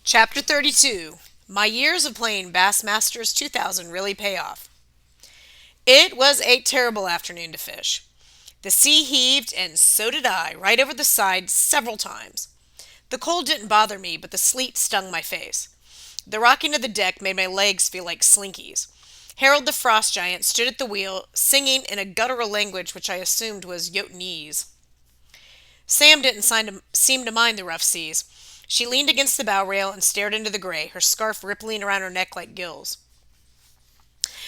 Chapter 32. My years of playing Bassmasters 2000 really pay off. It was a terrible afternoon to fish. The sea heaved, and so did I, right over the side several times. The cold didn't bother me, but the sleet stung my face. The rocking of the deck made my legs feel like slinkies. Harold the Frost Giant stood at the wheel, singing in a guttural language which I assumed was Jotnese. Sam didn't seem to mind the rough seas. She leaned against the bow rail and stared into the gray, her scarf rippling around her neck like gills.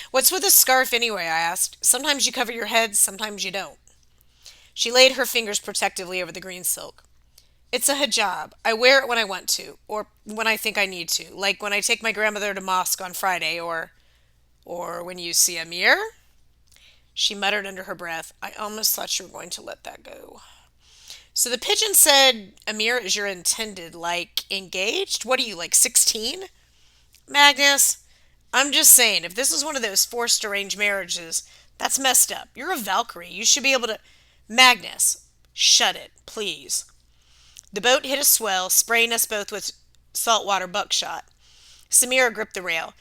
"What's with a scarf anyway?" I asked. "Sometimes you cover your head, sometimes you don't." She laid her fingers protectively over the green silk. "It's a hijab. I wear it when I want to, or when I think I need to, like when I take my grandmother to mosque on Friday, or when you see a mirror." She muttered under her breath, "I almost thought you were going to let that go." "So the pigeon said Amir is your intended, like engaged? What are you, like 16? Magnus, I'm just saying, if this is one of those forced arranged marriages, that's messed up. You're a Valkyrie. You should be able to. Magnus, shut it, please." The boat hit a swell, spraying us both with saltwater buckshot. Samirah gripped the rail.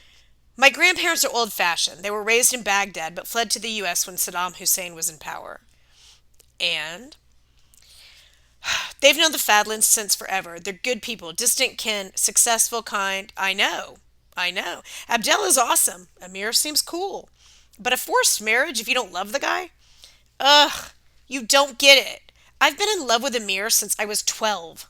"My grandparents are old fashioned. They were raised in Baghdad, but fled to the U.S. when Saddam Hussein was in power. And they've known the Fadlands since forever. They're good people, distant kin, successful, kind. I know. I know. Abdella's awesome. Amir seems cool. But a forced marriage if you don't love the guy? Ugh, you don't get it. I've been in love with Amir since I was 12.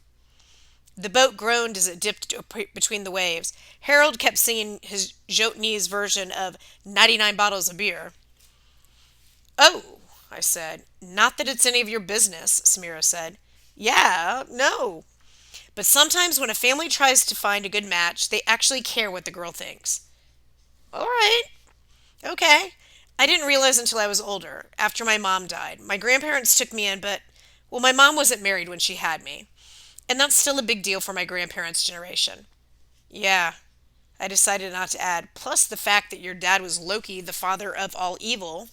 The boat groaned as it dipped between the waves. Harold kept singing his Jotnese version of 99 bottles of beer. "Oh," I said. "Not that it's any of your business," Samirah said. "Yeah, no. But sometimes when a family tries to find a good match, they actually care what the girl thinks." "All right. Okay. I didn't realize until I was older, after my mom died. My grandparents took me in, but, well, my mom wasn't married when she had me. And that's still a big deal for my grandparents' generation." "Yeah," I decided not to add. "Plus the fact that your dad was Loki, the father of all evil."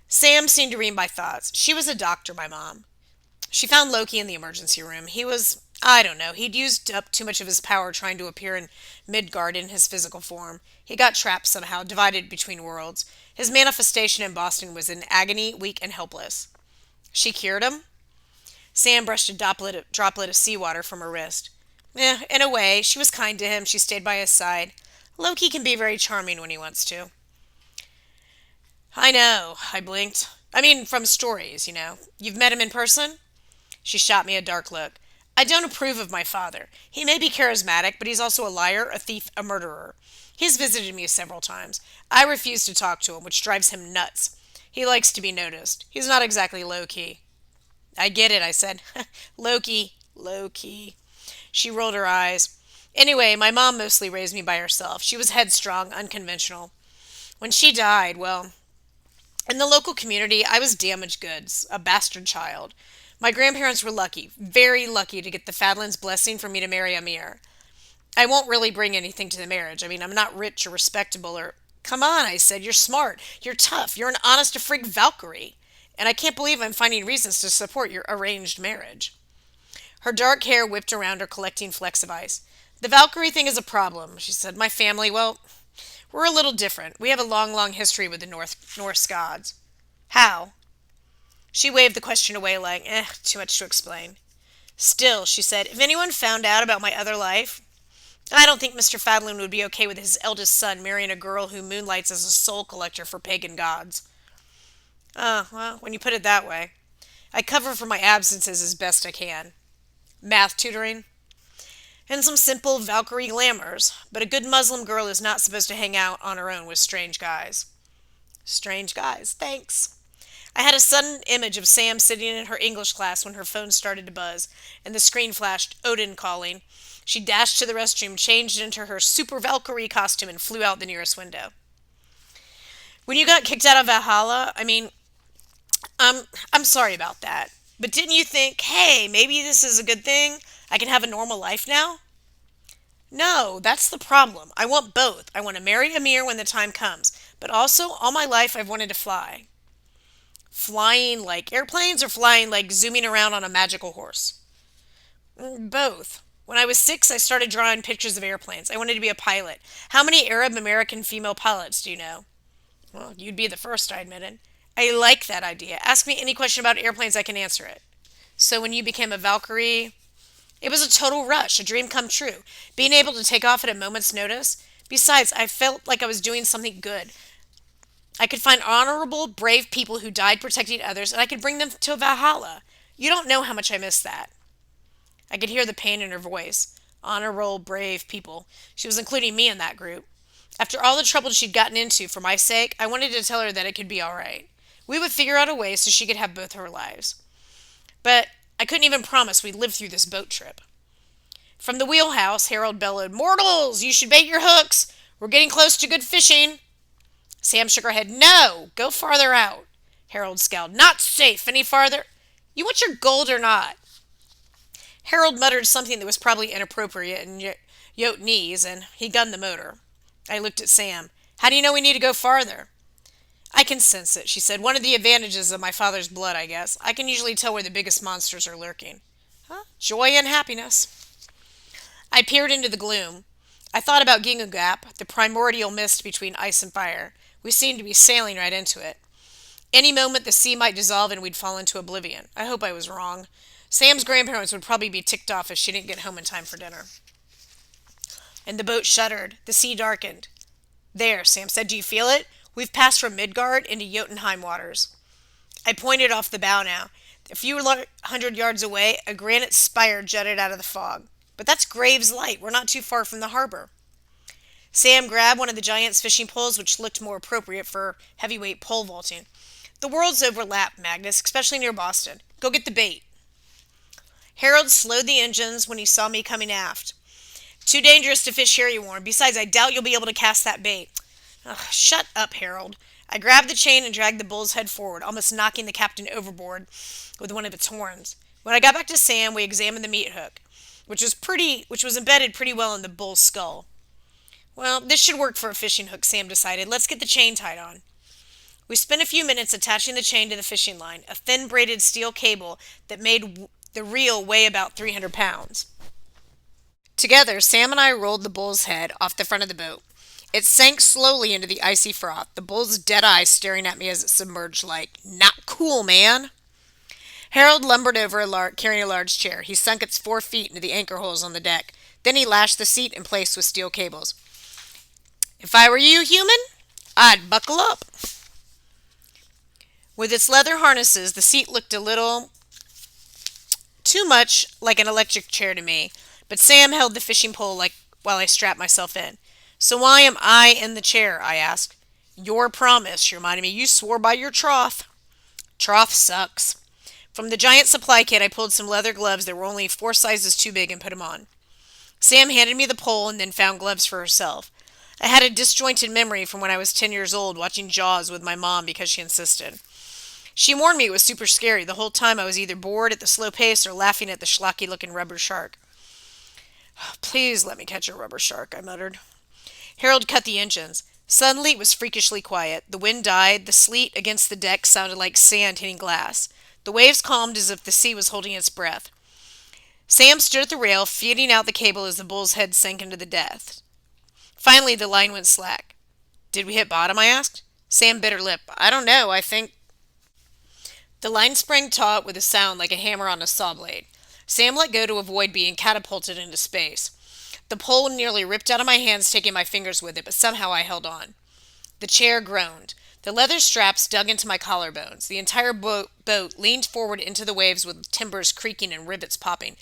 Sam seemed to read my thoughts. She was a doctor, my mom. She found Loki in the emergency room. He was, I don't know, he'd used up too much of his power trying to appear in Midgard in his physical form. He got trapped somehow, divided between worlds. His manifestation in Boston was in agony, weak, and helpless. She cured him? Sam brushed a droplet of seawater from her wrist. In a way. She was kind to him. She stayed by his side. Loki can be very charming when he wants to. "I know," I blinked. "I mean, from stories, you know. You've met him in person?" She shot me a dark look. "I don't approve of my father. He may be charismatic, but he's also a liar, a thief, a murderer. He's visited me several times. I refuse to talk to him, which drives him nuts. He likes to be noticed. He's not exactly low-key." "I get it," I said. Low-key, low-key. She rolled her eyes. "Anyway, my mom mostly raised me by herself. She was headstrong, unconventional. When she died, well, in the local community, I was damaged goods, a bastard child. My grandparents were lucky, very lucky to get the Fadlands' blessing for me to marry Amir. I won't really bring anything to the marriage. I mean, I'm not rich or respectable or... Come on, I said. You're smart. You're tough. You're an honest-to-frig Valkyrie. And I can't believe I'm finding reasons to support your arranged marriage." Her dark hair whipped around her, collecting flecks of ice. "The Valkyrie thing is a problem," she said. "My family, well, we're a little different. We have a long, long history with the Norse gods." "How?" She waved the question away like, too much to explain. "Still," she said, "if anyone found out about my other life, I don't think Mr. Fadland would be okay with his eldest son marrying a girl who moonlights as a soul collector for pagan gods." "Oh, well, when you put it that way. I cover for my absences as best I can. Math tutoring, and some simple Valkyrie glamours, but a good Muslim girl is not supposed to hang out on her own with strange guys." "Strange guys, thanks." I had a sudden image of Sam sitting in her English class when her phone started to buzz, and the screen flashed Odin calling. She dashed to the restroom, changed into her Super Valkyrie costume, and flew out the nearest window. "When you got kicked out of Valhalla, I mean, I'm sorry about that. But didn't you think, hey, maybe this is a good thing? I can have a normal life now?" "No, that's the problem. I want both. I want to marry Amir when the time comes. But also, all my life I've wanted to fly." "Flying like airplanes or flying like zooming around on a magical horse?" "Both." When I was 6, I started drawing pictures of airplanes. I wanted to be a pilot. How many Arab American female pilots do you know? Well, you'd be the first, I admitted. I like that idea. Ask me any question about airplanes, I can answer it. So when you became a Valkyrie, it was a total rush, a dream come true. Being able to take off at a moment's notice. Besides, I felt like I was doing something good. I could find honorable, brave people who died protecting others, and I could bring them to Valhalla. You don't know how much I miss that. I could hear the pain in her voice. Honorable, brave people. She was including me in that group. After all the trouble she'd gotten into for my sake, I wanted to tell her that it could be all right. We would figure out a way so she could have both her lives. But I couldn't even promise we'd live through this boat trip. From the wheelhouse, Harold bellowed, "Mortals, you should bait your hooks. We're getting close to good fishing." Sam shook her head. "No, go farther out." Harold scowled. "Not safe. Any farther? You want your gold or not?" Harold muttered something that was probably inappropriate in Yotanese, and he gunned the motor. I looked at Sam. "How do you know we need to go farther?" "I can sense it," she said. "One of the advantages of my father's blood, I guess. I can usually tell where the biggest monsters are lurking." Huh? Joy and happiness. I peered into the gloom. I thought about Ginga Gap, the primordial mist between ice and fire. We seemed to be sailing right into it. Any moment the sea might dissolve and we'd fall into oblivion. I hope I was wrong. Sam's grandparents would probably be ticked off if she didn't get home in time for dinner. And the boat shuddered. The sea darkened. "There," Sam said. "Do you feel it? We've passed from Midgard into Jotunheim waters." I pointed off the bow now. A few hundred yards away, a granite spire jutted out of the fog. "But that's Graves Light. We're not too far from the harbor." Sam grabbed one of the giant's fishing poles, which looked more appropriate for heavyweight pole vaulting. "The worlds overlap, Magnus, especially near Boston. Go get the bait." Harold slowed the engines when he saw me coming aft. "Too dangerous to fish here," he warned. "Besides, I doubt you'll be able to cast that bait." Ugh, shut up, Harold. I grabbed the chain and dragged the bull's head forward, almost knocking the captain overboard with one of its horns. When I got back to Sam, we examined the meat hook, which was embedded pretty well in the bull's skull. "Well, this should work for a fishing hook," Sam decided. "Let's get the chain tied on." We spent a few minutes attaching the chain to the fishing line, a thin braided steel cable that made the reel weigh about 300 pounds. Together, Sam and I rolled the bull's head off the front of the boat. It sank slowly into the icy froth, the bull's dead eyes staring at me as it submerged like, "Not cool, man." Harold lumbered over, carrying a large chair. He sunk its 4 feet into the anchor holes on the deck. Then he lashed the seat in place with steel cables. "If I were you, human, I'd buckle up." With its leather harnesses, the seat looked a little too much like an electric chair to me, but Sam held the fishing pole while I strapped myself in. "So why am I in the chair?" I asked. "Your promise," she reminded me. "You swore by your troth." Troth sucks. From the giant supply kit, I pulled some leather gloves that were only 4 sizes too big and put them on. Sam handed me the pole and then found gloves for herself. I had a disjointed memory from when I was 10 years old watching Jaws with my mom because she insisted. She warned me it was super scary. The whole time I was either bored at the slow pace or laughing at the schlocky-looking rubber shark. "Please let me catch a rubber shark," I muttered. Harold cut the engines. Suddenly it was freakishly quiet. The wind died. The sleet against the deck sounded like sand hitting glass. The waves calmed as if the sea was holding its breath. Sam stood at the rail, feeding out the cable as the bull's head sank into the depths. Finally, the line went slack. "Did we hit bottom?" I asked. Sam bit her lip. "I don't know. I think—" The line sprang taut with a sound like a hammer on a saw blade. Sam let go to avoid being catapulted into space. The pole nearly ripped out of my hands, taking my fingers with it, but somehow I held on. The chair groaned. The leather straps dug into my collarbones. The entire boat leaned forward into the waves with timbers creaking and rivets popping.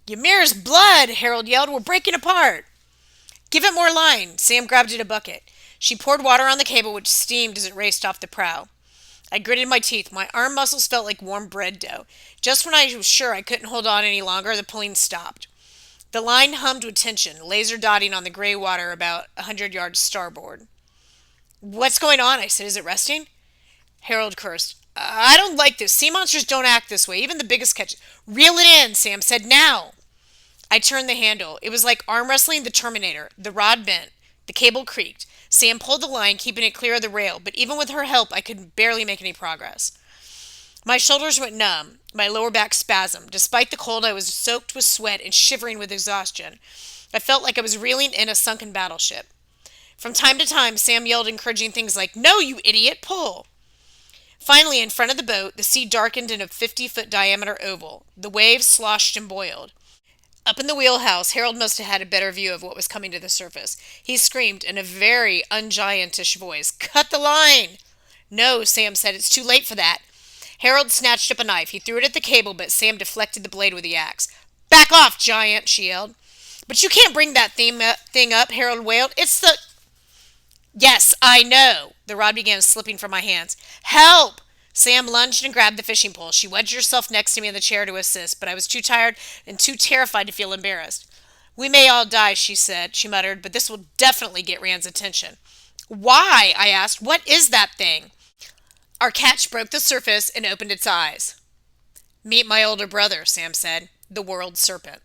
"Ymir's blood!" Harold yelled. "We're breaking apart!" "Give it more line." Sam grabbed at a bucket. She poured water on the cable, which steamed as it raced off the prow. I gritted my teeth. My arm muscles felt like warm bread dough. Just when I was sure I couldn't hold on any longer, the pulling stopped. The line hummed with tension, laser dotting on the gray water about 100 yards starboard. "What's going on?" I said. "Is it resting?" Harold cursed. "I don't like this. Sea monsters don't act this way. Even the biggest catch—" "Reel it in," Sam said. "Now!" I turned the handle. It was like arm wrestling the Terminator. The rod bent. The cable creaked. Sam pulled the line, keeping it clear of the rail, but even with her help, I could barely make any progress. My shoulders went numb, my lower back spasmed. Despite the cold, I was soaked with sweat and shivering with exhaustion. I felt like I was reeling in a sunken battleship. From time to time, Sam yelled encouraging things like, "No, you idiot, pull!" Finally, in front of the boat, the sea darkened in a 50-foot diameter oval. The waves sloshed and boiled. Up in the wheelhouse, Harold must have had a better view of what was coming to the surface. He screamed in a very ungiantish voice, "Cut the line!" "No," Sam said, "it's too late for that." Harold snatched up a knife. He threw it at the cable, but Sam deflected the blade with the axe. "Back off, giant!" she yelled. "But you can't bring that thing up," Harold wailed. "It's the—" "Yes, I know." The rod began slipping from my hands. "Help!" Sam lunged and grabbed the fishing pole. She wedged herself next to me in the chair to assist, but I was too tired and too terrified to feel embarrassed. "We may all die," she muttered, "but this will definitely get Rand's attention." "Why?" I asked. "What is that thing?" Our catch broke the surface and opened its eyes. "Meet my older brother," Sam said, "the world serpent."